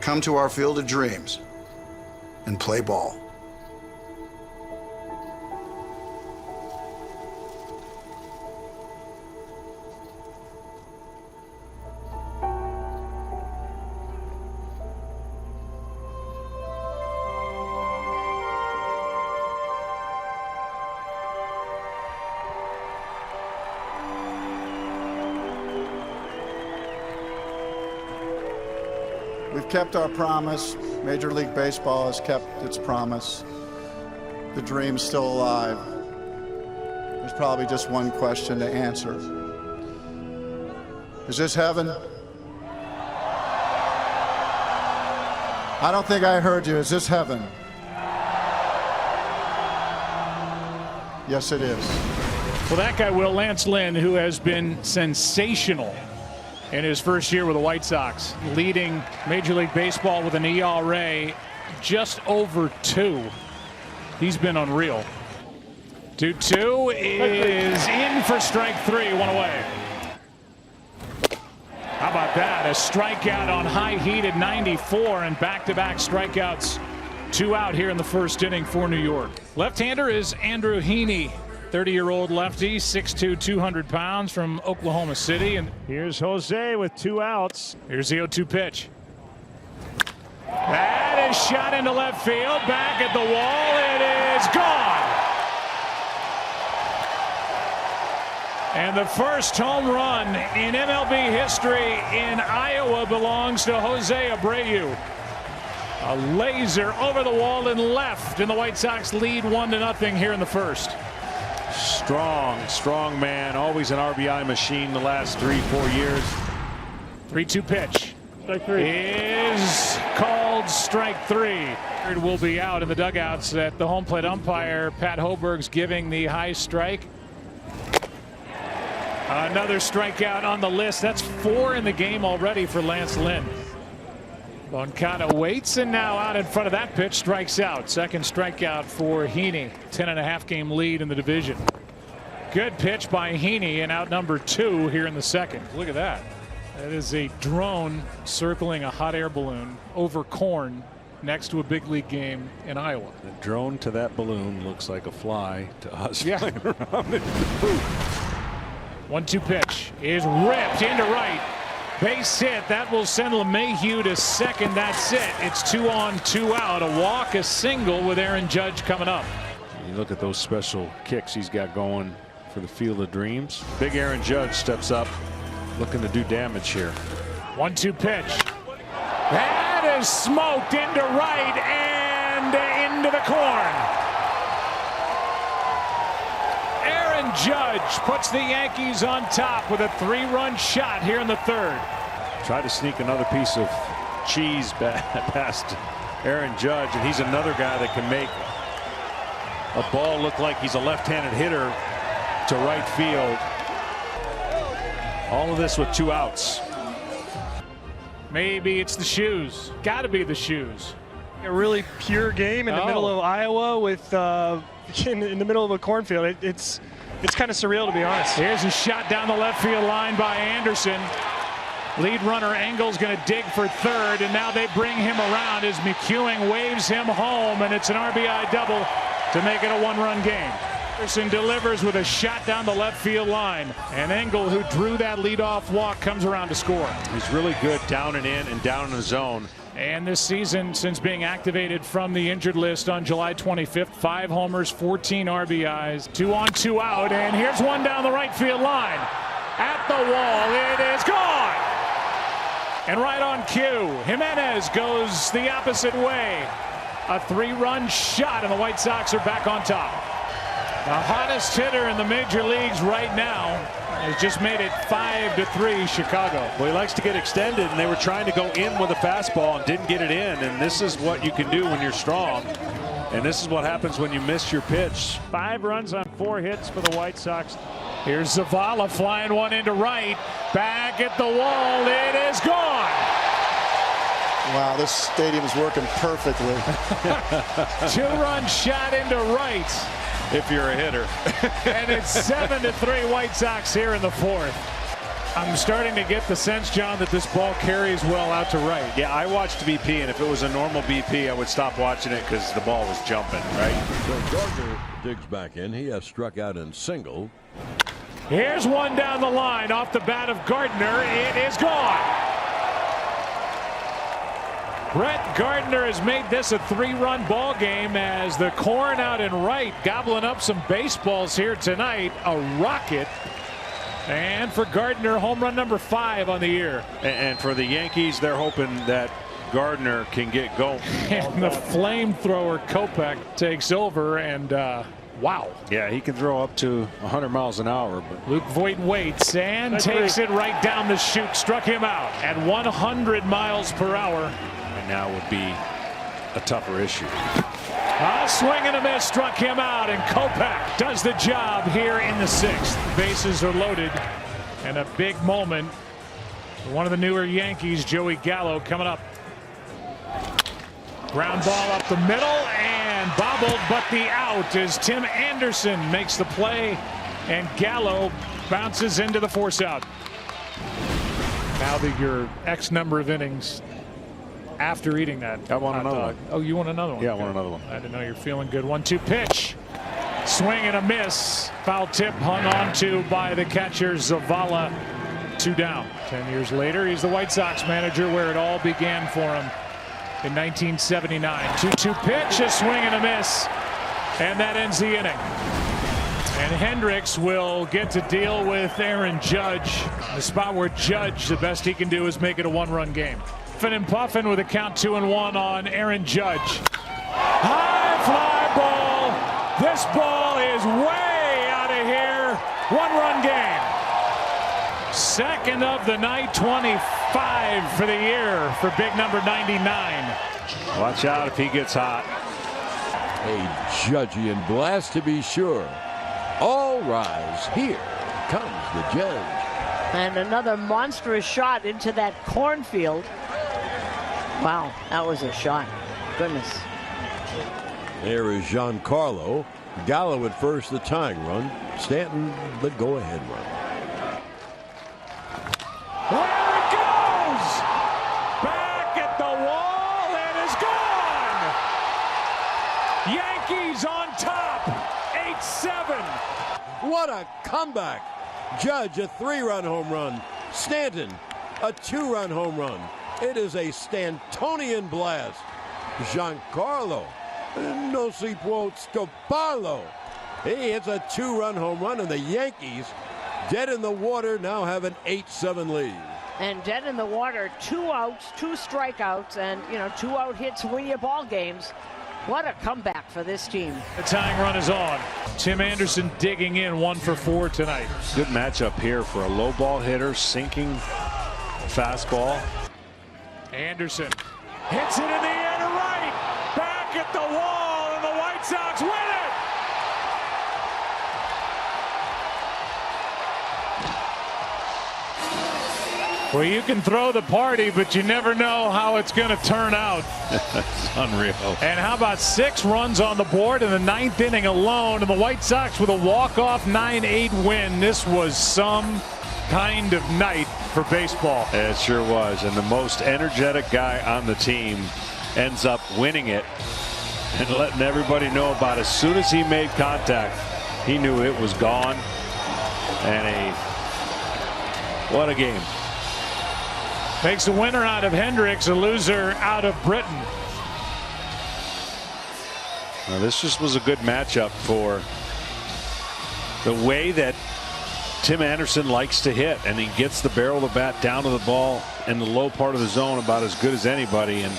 come to our field of dreams and play ball. We've kept our promise. Major League Baseball has kept its promise. The dream's still alive. There's probably just one question to answer. Is this heaven? I don't think I heard you. Is this heaven? Yes, it is. Well, that guy, Lance Lynn, who has been sensational in his first year with the White Sox, leading Major League Baseball with an ERA just over 2. He's been unreal. 2-2 is in for strike 3, 1 away. How about that? A strikeout on high heat at 94 and back-to-back strikeouts. 2 out here in the first inning for New York. Left-hander is Andrew Heaney. 30-year-old lefty, 6'2", 200 pounds from Oklahoma City. And here's Jose with 2 outs. Here's the 0-2 pitch. That is shot into left field. Back at the wall. It is gone. And the first home run in MLB history in Iowa belongs to Jose Abreu. A laser over the wall and left, and the White Sox lead 1-0 here in the first. Strong man, always an RBI machine the last 3-4 years. 3-2 pitch. Strike 3 is called strike 3. It will be out in the dugouts at the home plate umpire. Pat Hoberg's giving the high strike. Another strikeout on the list. That's 4 in the game already for Lance Lynn. Moncada waits, and now out in front of that pitch, strikes out. Second strikeout for Heaney. 10.5 game lead in the division. Good pitch by Heaney, and out number 2 here in the second. Look at that. That is a drone circling a hot air balloon over corn next to a big league game in Iowa. The drone to that balloon looks like a fly to us. Yeah. Flying around in the booth. 1-2 pitch is ripped into right. Base hit. That will send LeMahieu to second. That's it. It's 2 on, 2 out. A walk, a single with Aaron Judge coming up. You look at those special kicks he's got going for the Field of Dreams. Big Aaron Judge steps up, looking to do damage here. 1-2 pitch. That is smoked into right and into the corn. Aaron Judge puts the Yankees on top with a 3-run shot here in the third. Tried to sneak another piece of cheese past Aaron Judge, and he's another guy that can make a ball look like he's a left-handed hitter to right field. All of this with 2 outs. Maybe it's the shoes. Got to be the shoes. A really pure game in the middle of Iowa with in the middle of a cornfield. It's kind of surreal, to be honest. Here's a shot down the left field line by Anderson. Lead runner Engel's going to dig for third, and now they bring him around as McEwing waves him home, and it's an RBI double to make it a 1-run game. Anderson delivers with a shot down the left field line, and Engel, who drew that leadoff walk, comes around to score. He's really good down and in and down in the zone. And this season, since being activated from the injured list on July 25th, 5 homers, 14 RBIs, 2 on, 2 out, and here's one down the right field line. At the wall, it is gone! And right on cue, Jimenez goes the opposite way. A 3-run shot, and the White Sox are back on top. The hottest hitter in the major leagues right now has just made it 5-3 Chicago. Well, he likes to get extended, and they were trying to go in with a fastball and didn't get it in. And this is what you can do when you're strong. And this is what happens when you miss your pitch. 5 runs on 4 hits for the White Sox. Here's Zavala flying one into right. Back at the wall. It is gone. Wow, this stadium is working perfectly. 2-run shot into right. If you're a hitter. And it's 7-3 White Sox here in the fourth. I'm starting to get the sense, John, that this ball carries well out to right. Yeah, I watched BP, and if it was a normal BP, I would stop watching it because the ball was jumping, right? So Gardner digs back in. He has struck out in single. Here's one down the line off the bat of Gardner. It is gone. Brett Gardner has made this a 3-run ball game as the corn out in right gobbling up some baseballs here tonight. A rocket. And for Gardner, home run number 5 on the year. And for the Yankees, they're hoping that Gardner can get going. And the flamethrower Kopech takes over, and wow. Yeah, he can throw up to 100 miles an hour. But Luke Voit waits and takes it right down the chute. Struck him out at 100 miles per hour. and now would be a tougher issue. A swing and a miss struck him out, and Kopech does the job here in the 6th. Bases are loaded, and a big moment for one of the newer Yankees, Joey Gallo, coming up. Ground ball up the middle and bobbled, but the out as Tim Anderson makes the play, and Gallo bounces into the force out. Now that you're X number of innings after eating that. I want another one. Oh, you want another one? Yeah, I want another one. I didn't know you're feeling good. 1-2 pitch. Swing and a miss. Foul tip hung on to by the catcher Zavala. 2 down. 10 years later, he's the White Sox manager where it all began for him in 1979. 2-2 pitch, a swing and a miss, and that ends the inning. And Hendricks will get to deal with Aaron Judge. The spot where Judge, the best he can do is make it a 1-run game. Puffin and Puffin with a count 2-1 on Aaron Judge. High fly ball. This ball is way out of here. 1-run game. Second of the night, 25 for the year for big number 99. Watch out if he gets hot. A Judgian blast to be sure. All rise. Here comes the Judge. And another monstrous shot into that cornfield. Wow, that was a shot. Goodness. There is Giancarlo. Gallo at first, the tying run. Stanton, the go-ahead run. There it goes! Back at the wall and is gone! Yankees on top, 8-7. What a comeback. Judge, a 3-run home run. Stanton, a 2-run home run. It is a Stantonian blast. Giancarlo, no si può scoparlo. He hits a 2-run home run, and the Yankees, dead in the water, now have an 8-7 lead. And dead in the water, 2 outs, 2 strikeouts, and 2 out hits win you ball games. What a comeback for this team. The tying run is on. Tim Anderson digging in 1 for 4 tonight. Good matchup here for a low ball hitter, sinking fastball. Anderson hits it in the air to right. Back at the wall, and the White Sox win it. Well, you can throw the party, but you never know how it's going to turn out. That's unreal. And how about 6 runs on the board in the 9th inning alone, and the White Sox with a walk-off 9-8 win. This was some kind of night for baseball. It sure was, and the most energetic guy on the team ends up winning it and letting everybody know about it. As soon as he made contact, he knew it was gone. And what a game. Makes a winner out of Hendricks, a loser out of Britton. Now, this just was a good matchup for the way that Tim Anderson likes to hit, and he gets the barrel of the bat down to the ball in the low part of the zone about as good as anybody. And